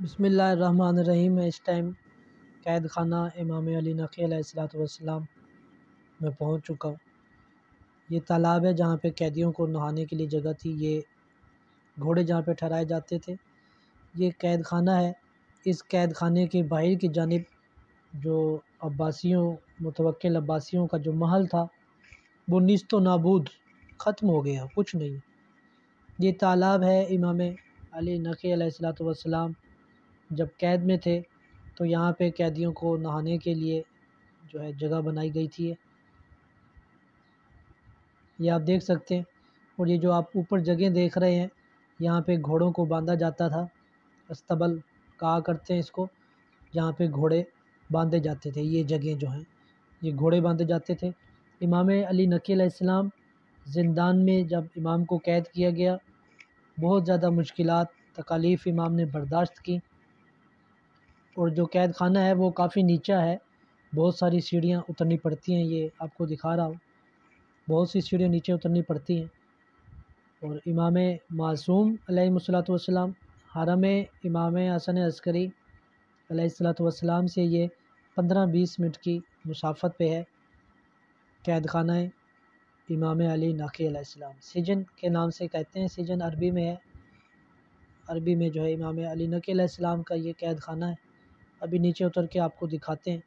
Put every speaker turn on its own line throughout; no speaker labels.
بسم اللہ الرحمن الرحیم۔ میں اس ٹائم قید خانہ امام علی نقی علیہ السلام میں پہنچ چکا ہوں۔ یہ تالاب ہے جہاں پہ قیدیوں کو نہانے کے لیے جگہ تھی۔ یہ گھوڑے جہاں پہ ٹھہرائے جاتے تھے۔ یہ قید خانہ ہے۔ اس قید خانے کے باہر کی جانب جو متوکل عباسیوں کا جو محل تھا وہ نیست و نابود ختم ہو گیا، کچھ نہیں۔ یہ تالاب ہے امام علی نقی علیہ السلام جب قید میں تھے تو یہاں پہ قیدیوں کو نہانے کے لیے جو ہے جگہ بنائی گئی تھی۔ یہ آپ دیکھ سکتے ہیں، اور یہ جو آپ اوپر جگہ دیکھ رہے ہیں یہاں پہ گھوڑوں کو باندھا جاتا تھا۔ استبل کہا کرتے ہیں اس کو، جہاں پہ گھوڑے باندھے جاتے تھے۔ یہ جگہ جو ہیں یہ گھوڑے باندھے جاتے تھے۔ امام علی نقی علیہ السلام زندان میں جب امام کو قید کیا گیا، بہت زیادہ مشکلات تکالیف امام نے برداشت کی، اور جو قید خانہ ہے وہ کافی نیچا ہے، بہت ساری سیڑھیاں اترنی پڑتی ہیں۔ یہ آپ کو دکھا رہا ہوں، بہت سی سیڑھیاں نیچے اترنی پڑتی ہیں۔ اور امام معصوم علیہ السلام حرم امام حسن عسکری علیہ السلام سے یہ 15-20 منٹ کی مسافت پہ ہے قید خانہ امام علی نقی علیہ السلام۔ سجن کے نام سے کہتے ہیں، سجن عربی میں ہے، عربی میں جو ہے امام علی نقی علیہ السلام کا یہ قید خانہ ہے۔ ابھی نیچے اتر کے آپ کو دکھاتے ہیں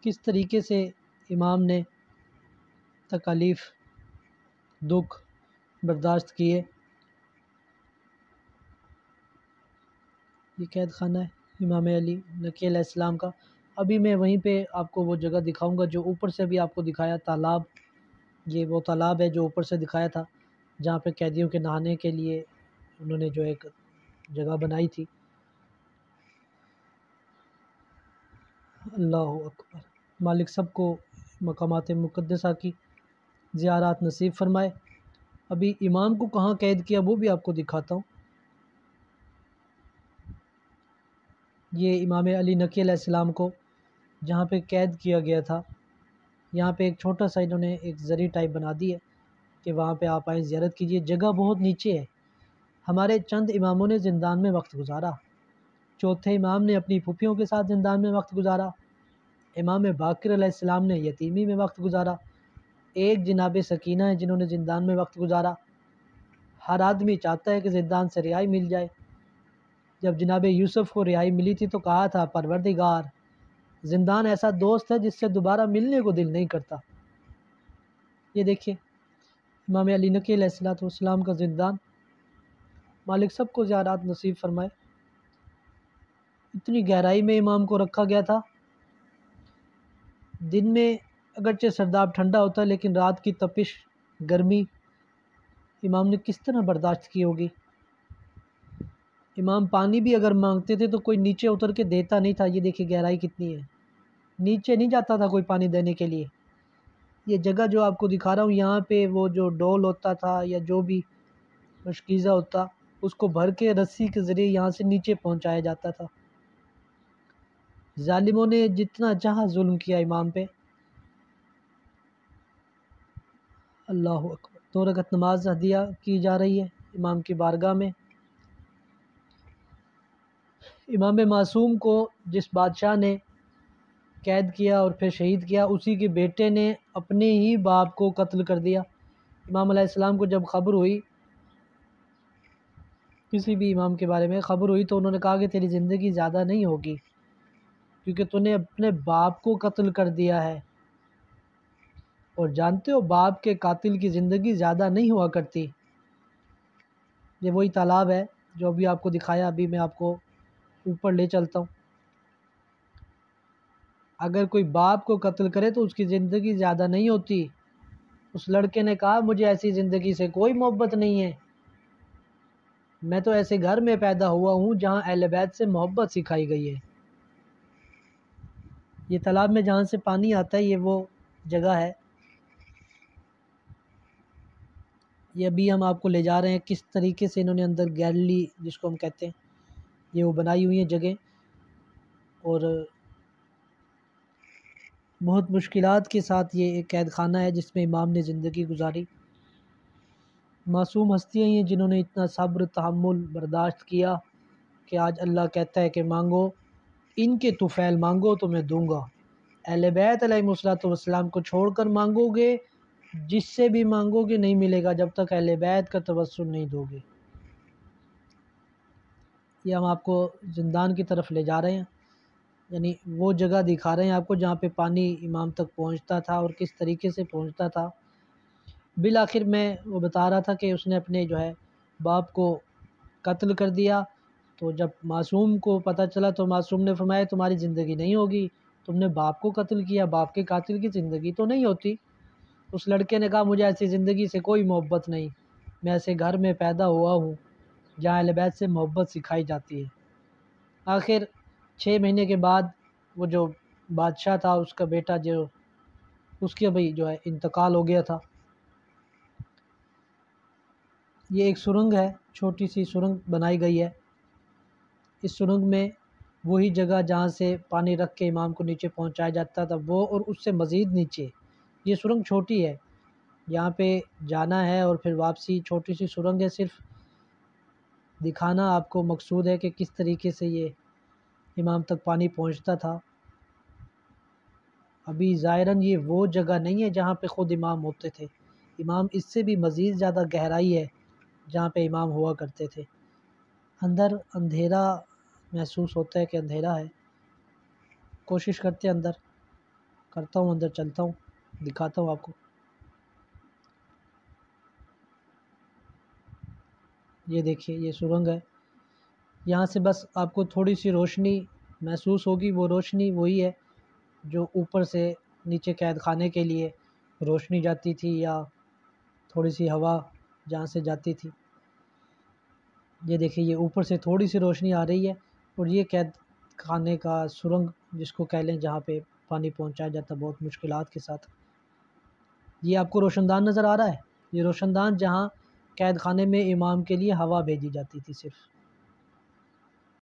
کس طریقے سے امام نے تکالیف دکھ برداشت کیے۔ یہ قید خانہ ہے امام علی نقی علیہ السلام کا۔ ابھی میں وہیں پہ آپ کو وہ جگہ دکھاؤں گا جو اوپر سے بھی آپ کو دکھایا، تالاب۔ یہ وہ تالاب ہے جو اوپر سے دکھایا تھا، جہاں پہ قیدیوں کے نہانے کے لیے انہوں نے جو ایک جگہ بنائی تھی۔ اللہ اکبر۔ مالک سب کو مقامات مقدسہ کی زیارات نصیب فرمائے۔ ابھی امام کو کہاں قید کیا وہ بھی آپ کو دکھاتا ہوں۔ یہ امام علی نقی علیہ السلام کو جہاں پہ قید کیا گیا تھا، یہاں پہ ایک چھوٹا سا انہوں نے ایک زری ٹائپ بنا دی ہے کہ وہاں پہ آپ آئیں، زیارت کیجیے۔ جگہ بہت نیچے ہے۔ ہمارے چند اماموں نے زندان میں وقت گزارا۔ چوتھے امام نے اپنی پھوپھیوں کے ساتھ زندان میں وقت گزارا۔ امام باقر علیہ السلام نے یتیمی میں وقت گزارا۔ ایک جناب سکینہ ہیں جنہوں نے زندان میں وقت گزارا۔ ہر آدمی چاہتا ہے کہ زندان سے رہائی مل جائے۔ جب جناب یوسف کو رہائی ملی تھی تو کہا تھا، پروردگار، زندان ایسا دوست ہے جس سے دوبارہ ملنے کو دل نہیں کرتا۔ یہ دیکھیے امام علی نقی علیہ السلام کا زندان۔ مالک سب کو زیارات نصیب فرمائے۔ اتنی گہرائی میں امام کو رکھا گیا تھا۔ دن میں اگرچہ سرداب ٹھنڈا ہوتا ہے، لیکن رات کی تپش گرمی امام نے کس طرح برداشت کی ہوگی۔ امام پانی بھی اگر مانگتے تھے تو کوئی نیچے اتر کے دیتا نہیں تھا۔ یہ دیکھیے گہرائی کتنی ہے، نیچے نہیں جاتا تھا کوئی پانی دینے کے لیے۔ یہ جگہ جو آپ کو دکھا رہا ہوں، یہاں پہ وہ جو ڈول ہوتا تھا یا جو بھی مشکیزہ ہوتا، اس کو بھر کے رسی کے ذریعے یہاں سے نیچے پہنچایا جاتا تھا۔ ظالموں نے جتنا چاہا ظلم کیا امام پہ۔ اللہ اکبر۔ 2 رکعت نماز ہدیہ کی جا رہی ہے امام کی بارگاہ میں۔ امام معصوم کو جس بادشاہ نے قید کیا اور پھر شہید کیا، اسی کے بیٹے نے اپنے ہی باپ کو قتل کر دیا۔ امام علیہ السلام کو جب خبر ہوئی، کسی بھی امام کے بارے میں خبر ہوئی، تو انہوں نے کہا کہ تیری زندگی زیادہ نہیں ہوگی، کیونکہ تو نے اپنے باپ کو قتل کر دیا ہے، اور جانتے ہو باپ کے قاتل کی زندگی زیادہ نہیں ہوا کرتی۔ یہ وہی تالاب ہے جو ابھی آپ کو دکھایا۔ ابھی میں آپ کو اوپر لے چلتا ہوں۔ اگر کوئی باپ کو قتل کرے تو اس کی زندگی زیادہ نہیں ہوتی۔ اس لڑکے نے کہا، مجھے ایسی زندگی سے کوئی محبت نہیں ہے، میں تو ایسے گھر میں پیدا ہوا ہوں جہاں اہل بیت سے محبت سکھائی گئی ہے۔ یہ تالاب میں جہاں سے پانی آتا ہے، یہ وہ جگہ ہے۔ یہ ابھی ہم آپ کو لے جا رہے ہیں کس طریقے سے انہوں نے اندر گیلری جس کو ہم کہتے ہیں، یہ وہ بنائی ہوئی ہیں جگہ، اور بہت مشکلات کے ساتھ یہ ایک قید خانہ ہے جس میں امام نے زندگی گزاری۔ معصوم ہستیاں ہیں جنہوں نے اتنا صبر، تحمل، برداشت کیا۔ کہ آج اللہ کہتا ہے کہ مانگو ان کے طفیل مانگو تو میں دوں گا، اہل بیت علیہم السلام کو چھوڑ کر مانگو گے، جس سے بھی مانگو گے نہیں ملے گا جب تک اہل بیت کا توسل نہیں دو گے۔ یہ ہم آپ کو زندان کی طرف لے جا رہے ہیں، یعنی وہ جگہ دکھا رہے ہیں آپ کو جہاں پہ پانی امام تک پہنچتا تھا اور کس طریقے سے پہنچتا تھا۔ بالآخر میں وہ بتا رہا تھا کہ اس نے اپنے جو ہے باپ کو قتل کر دیا، تو جب معصوم کو پتہ چلا تو معصوم نے فرمایا تمہاری زندگی نہیں ہوگی، تم نے باپ کو قتل کیا، باپ کے قاتل کی زندگی تو نہیں ہوتی۔ اس لڑکے نے کہا مجھے ایسی زندگی سے کوئی محبت نہیں، میں ایسے گھر میں پیدا ہوا ہوں جہاں اہل بیت سے محبت سکھائی جاتی ہے۔ آخر 6 مہینے کے بعد وہ جو بادشاہ تھا اس کا بیٹا جو اس کے بھائی جو ہے انتقال ہو گیا تھا۔ یہ ایک سرنگ ہے، چھوٹی سی سرنگ بنائی گئی ہے، اس سرنگ میں وہی جگہ جہاں سے پانی رکھ کے امام کو نیچے پہنچایا جاتا تھا وہ اور اس سے مزید نیچے یہ سرنگ چھوٹی ہے، یہاں پہ جانا ہے اور پھر واپسی چھوٹی سی سرنگ ہے، صرف دکھانا آپ کو مقصود ہے کہ کس طریقے سے یہ امام تک پانی پہنچتا تھا۔ ابھی ظاہراً یہ وہ جگہ نہیں ہے جہاں پہ خود امام ہوتے تھے، امام اس سے بھی مزید زیادہ گہرائی ہے جہاں پہ امام ہوا کرتے تھے۔ اندر اندھیرا محسوس ہوتا ہے کہ اندھیرا ہے، کوشش کرتے ہیں اندر کرتا ہوں، اندر چلتا ہوں، دکھاتا ہوں آپ کو۔ یہ دیکھیے یہ سرنگ ہے، یہاں سے بس آپ کو تھوڑی سی روشنی محسوس ہوگی، وہ روشنی وہی ہے جو اوپر سے نیچے قید خانے کے لیے روشنی جاتی تھی یا تھوڑی سی ہوا جہاں سے جاتی تھی۔ یہ دیکھیے یہ اوپر سے تھوڑی سی روشنی آ رہی ہے اور یہ قید خانے کا سرنگ جس کو کہہ لیں جہاں پہ پانی پہنچایا جاتا بہت مشکلات کے ساتھ۔ یہ آپ کو روشن دان نظر آ رہا ہے، یہ روشن دان جہاں قید خانے میں امام کے لیے ہوا بھیجی جاتی تھی صرف۔